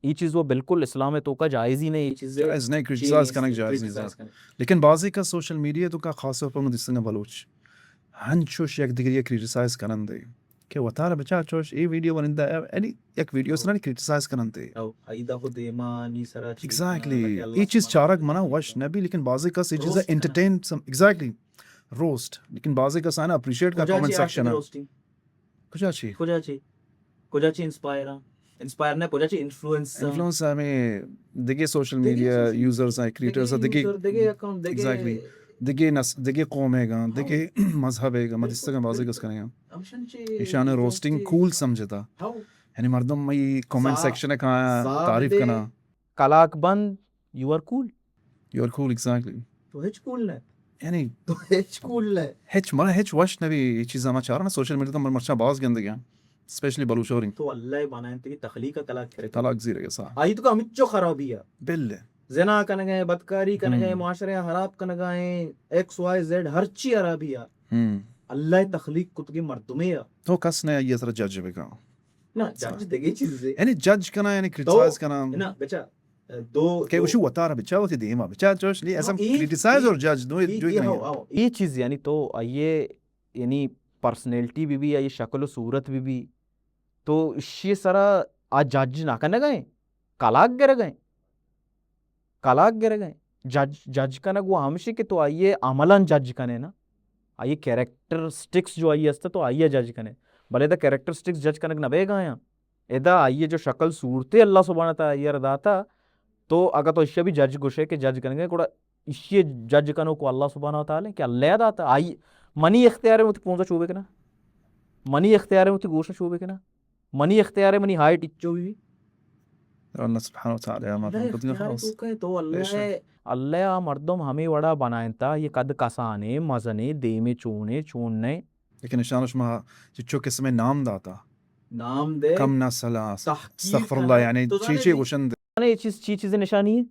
یہ چیز وہ بالکل اسلام تو کا جائز ہی نہیں. یہ چیز جائز نہیں کرٹیسائز کرنا جائز نہیں. لیکن بعضی کا سوشل میڈیا تو کا خاص طور پر مدستنگ بلوچ ہنچوش یک دیگر کرٹیسائز کرن دے کہ وتارا بچا چوش ای ویڈیو وندا یعنی یک ویڈیو سنا کرٹیسائز کرن دے ایدا خود ایمانی سرا چیز ایگزیکٹلی ای چیز چارک منا وش نبی لیکن بعضی کا سی چیز انٹرٹین سم ایگزیکٹلی روسٹ لیکن بعضی کا سنا اپریشیٹ کا کامنٹ سیکشن ہے کجا چی انسپائر نے کجا چی انفلوئنس ہمیں دیکھیے سوشل میڈیا یوزرز ہیں کریٹرز ہیں دیکھیے ایگزیکٹلی دیکھیے قوم ہے گا دیکھیے مذہب ہے گا مدستہ کا بازی کس کریں گا ایشان روسٹنگ کول سمجھتا یعنی مردم میں کامنٹ سیکشن ہے کہاں تعریف کرنا کلاک بند یو آر کول ایگزیکٹلی تو ہچ کول ہے یعنی تو ہچ کول ہے ہچ مرا ہچ وش نبی یہ چیز ہم چاہ رہا نا سوشل میڈیا تو مرچا باز گندگی ہیں اسپیشلی بلوچورنگ تو اللہ بنائیں تے تخلیق کا طلاق کرے طلاق زیرے کے ساتھ آئی تو کا مچو خرابی ہے بل زنا کن گئے بدکاری کن گئے معاشرے خراب کن گئے ایکس وائی زیڈ ہر چی خرابی ہے اللہ تخلیق کت کے مردمے ہے تو کس نے یہ سر جج بگا نا جج دیگے چیز ہے یعنی جج کنا یعنی کرٹیسائز کنا نا بچا دو کہ وشو وتارا بچا ہوتی دیما بچا چوش لی ایسا کرٹیسائز اور جج دو یہ چیز یعنی تو یہ یعنی پرسنالٹی بھی ہے یہ شکل و صورت بھی تو یہ سارا آج جج نہ کرنے گئے کلاک گر گئے جج کا نگ وہ ہمشی کہ تو آئیے عملاً جج کنے نا آئیے کیریکٹرسٹکس جو آئیے ہستا تو آئیے جج کنے بلے دا کیریکٹرسٹکس جج کنگ نہ بے گایا ادا آئیے جو شکل صورتے اللہ سبحانہ تعالیٰ یہ ردا تھا تو اگر تو اشیا بھی جج گوشے کہ جج کریں گے کوڑا اشیا جج کنو کو اللہ سبحانہ تعالیٰ کہ اللہ ادا تھا آئی منی اختیار ہے وہ پونسا چوبے کنا منی اختیار ہے وہ گوشا چوبے کنا منی اختیار ہے منی ہائٹ اچو بھی اللہ سبحانہ تعالیٰ تو اللہ مردم ہمیں وڑا بنائیں تا یہ قد کسانے مزنے دے میں چونے چوننے لیکن اشانش ما چچو قسم نام داتا نام دے کم نہ صلاح استغفر اللہ یعنی چیچے وشن دے یہ چیز نشانی ہے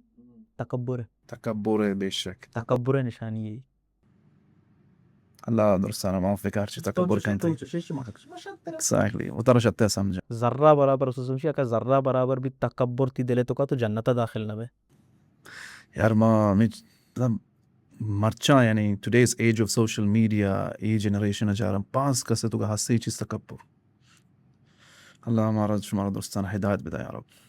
تکبر ہے بے شک تکبر نشانی ہے اللہ درستانہ معافی کارچی تکبر کنتے ایگزیکٹلی وہ طرح شتے سمجھا ذرہ برابر اسے سمجھا کہ ذرہ برابر بھی تکبر تھی دلے تو کا تو جنت داخل نہ بے یار مرچا یعنی today's age of social media ای جنریشن اجارم پاس کسے تو کا ہستے چیز تکبر اللہ ہمارا شمارا درستانہ ہدایت بدائے یا رب